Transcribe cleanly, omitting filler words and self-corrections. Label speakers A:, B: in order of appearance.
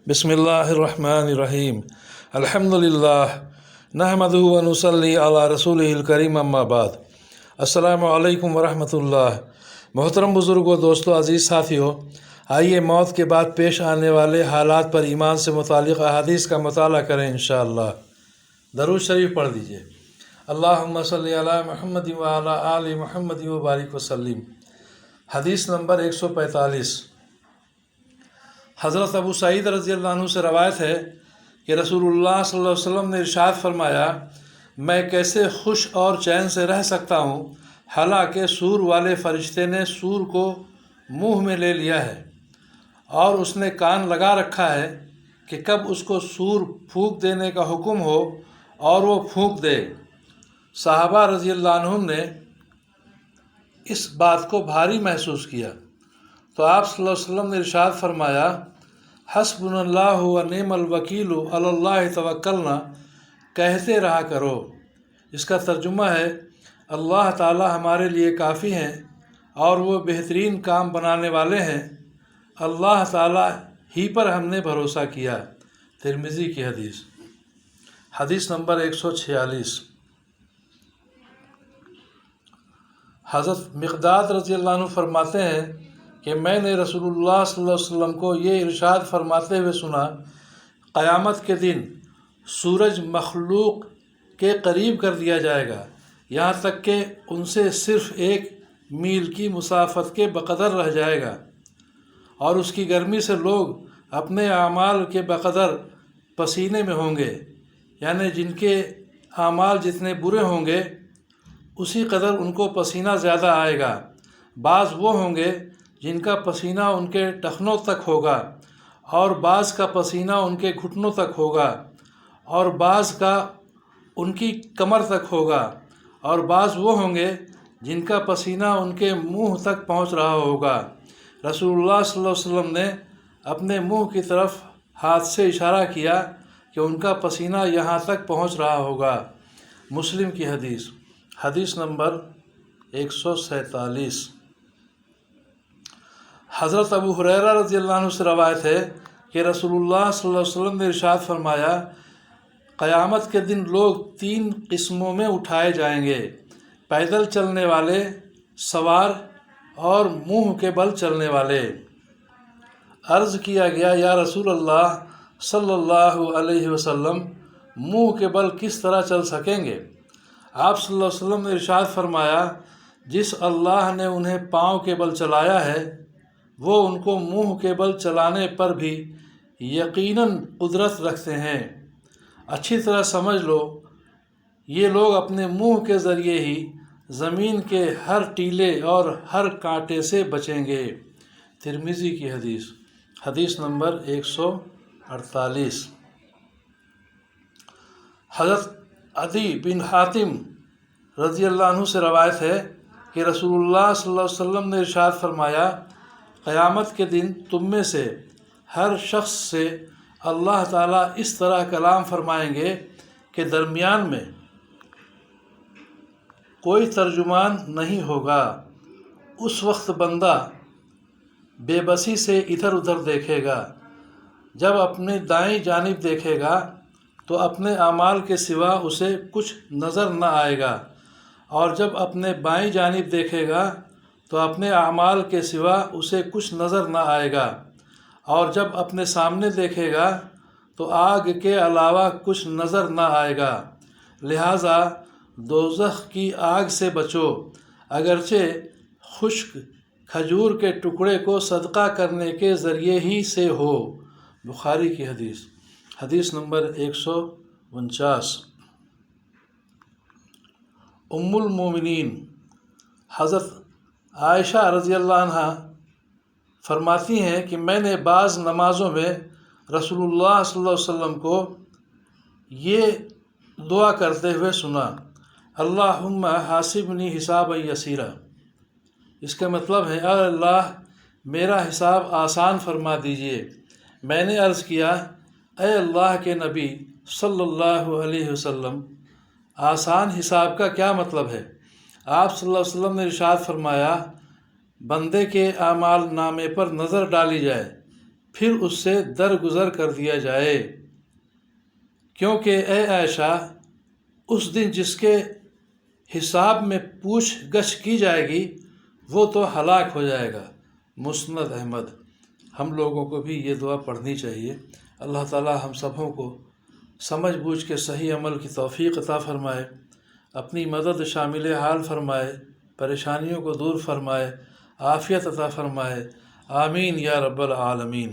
A: बिस्मिल्लाहिर्रहमानिर्रहीम अल्हम्दुलिल्लाह नहमदुहु व नुसल्ली अला रसूलिहिल करीम अम्मा बाद। अस्सलामु अलैकुम व रहमतुल्लाह। मोहतरम बुज़ुर्गों, दोस्तों, अज़ीज़ साथियों, आइए मौत के बाद पेश आने वाले हालात पर ईमान से मुतालिक अहादीस का मुताला करें इंशाअल्लाह। दरूद शरीफ पढ़ दीजिए। अल्लाहुम्मा सल्ली अला मुहम्मद व अला आलि मुहम्मद व बारिक वसल्लिम। हदीस नंबर 145। हज़रत अबू सईद रज़ियल्लाहु अन्हु से रवायत है कि रसूलुल्लाह सल्लल्लाहु अलैहि वसल्लम ने इरशाद फरमाया, मैं कैसे खुश और चैन से रह सकता हूँ, हालांकि सूर वाले फरिश्ते ने सूर को मुंह में ले लिया है और उसने कान लगा रखा है कि कब उसको सूर फूंक देने का हुक्म हो और वो फूंक दे। सहाबा रज़ियल्लाहु अन्हुम ने इस बात को भारी महसूस किया तो आप सल्लल्लाहु अलैहि वसल्लम ने इरशाद फरमाया, हस्बुनल्लाहु व निअमल वकीलु अलल्लाहि तवक्कलना कहते रहा करो। इसका तर्जुमा है, अल्लाह ताला हमारे लिए काफ़ी हैं और वो बेहतरीन काम बनाने वाले हैं। अल्लाह ताला ही पर हमने भरोसा किया। तिरमिज़ी की हदीस। हदीस नंबर 146। हज़रत मिक़दाद रज़ियल्लाहु अन्हु फरमाते हैं कि मैंने रसूलुल्लाह सल्लल्लाहु अलैहि वसल्लम को ये इरशाद फरमाते हुए सुना, क़यामत के दिन सूरज मखलूक के करीब कर दिया जाएगा, यहाँ तक कि उनसे सिर्फ़ 1 मील की मुसाफत के बक़दर रह जाएगा और उसकी गर्मी से लोग अपने आमाल के बक़दर पसीने में होंगे, यानी जिनके आमाल जितने बुरे होंगे उसी कदर उनको पसीना ज़्यादा आएगा। बाज़ वो होंगे जिनका पसीना उनके टखनों तक होगा और बाज़ का पसीना उनके घुटनों तक होगा और बाज़ का उनकी कमर तक होगा और बाज़ वो होंगे जिनका पसीना उनके मुंह तक पहुंच रहा होगा। रसूलुल्लाह सल्लल्लाहु अलैहि वसल्लम ने अपने मुंह की तरफ हाथ से इशारा किया कि उनका पसीना यहाँ तक पहुंच रहा होगा। मुस्लिम की हदीस। हदीस नंबर 147। हज़रत अबू हुरैरा रज़ियल्लाहु अन्हु से रवायत है कि रसूलुल्लाह सल्लल्लाहु अलैहि वसल्लम ने इरशाद फरमाया, क़यामत के दिन लोग 3 किस्मों में उठाए जाएंगे, पैदल चलने वाले, सवार और मुंह के बल चलने वाले। अर्ज़ किया गया, या रसूल अल्लाह सल्लल्लाहु अलैहि वसल्लम, मुंह के बल किस तरह चल सकेंगे? आप सल्लल्लाहु अलैहि वसल्लम ने इरशाद फरमाया, जिस अल्लाह ने उन्हें पाँव के बल चलाया है वो उनको मुंह के बल चलाने पर भी यकीनन कुदरत रखते हैं। अच्छी तरह समझ लो, ये लोग अपने मुंह के ज़रिए ही ज़मीन के हर टीले और हर कांटे से बचेंगे। तिरमिज़ी की हदीस। हदीस नंबर 148। हज़रत अदी बिन हातिम रज़ियल्लाहु अन्हु से रवायत है कि रसूलुल्लाह सल्लल्लाहु अलैहि वसल्लम ने इरशाद फरमाया, क़यामत के दिन तुम में से हर शख्स से अल्लाह ताला इस तरह कलाम फरमाएंगे कि दरमियान में कोई तर्जुमान नहीं होगा। उस वक्त बंदा बेबसी से इधर उधर देखेगा। जब अपनी दाईं जानिब देखेगा तो अपने आमाल के सिवा उसे कुछ नज़र न आएगा और जब अपने बाईं जानिब देखेगा तो अपने आमाल के सिवा उसे कुछ नज़र न आएगा और जब अपने सामने देखेगा तो आग के अलावा कुछ नज़र न आएगा। लिहाजा दोज़ख की आग से बचो, अगरचे खुश्क खजूर के टुकड़े को सदका करने के ज़रिए ही से हो। बुखारी की हदीस। हदीस नंबर 149। उम्मुल मोमिनीन हज़रत आयशा रज़ियल्लाहु अन्हा फरमाती हैं कि मैंने बाज़ नमाज़ों में रसूलुल्लाह सल्लल्लाहु अलैहि वसल्लम को ये दुआ करते हुए सुना, अल्लाहुम्मा हासिबनी हिसाबन यसीरा। इसका मतलब है, अल्लाह मेरा हिसाब आसान फरमा दीजिए। मैंने अर्ज़ किया, ऐ अल्लाह के नबी सल्लल्लाहु अलैहि वसल्लम, आसान हिसाब का क्या मतलब है? आप सल्लल्लाहु अलैहि वसल्लम ने इरशाद फरमाया, बंदे के आमाल नामे पर नज़र डाली जाए, پھر اس سے درگزر کر دیا جائے، کیونکہ اے عائشہ اس دن جس کے حساب میں پوچھ گچھ کی جائے گی وہ تو ہلاک ہو جائے گا۔ مسند احمد۔ ہم لوگوں کو بھی یہ دعا پڑھنی چاہیے۔ اللہ تعالی ہم سبوں کو سمجھ بوجھ کے صحیح عمل کی توفیق عطا فرمائے، اپنی مدد شامل حال فرمائے، پریشانیوں کو دور فرمائے، عافیت عطا فرمائے، آمین یا رب العالمین۔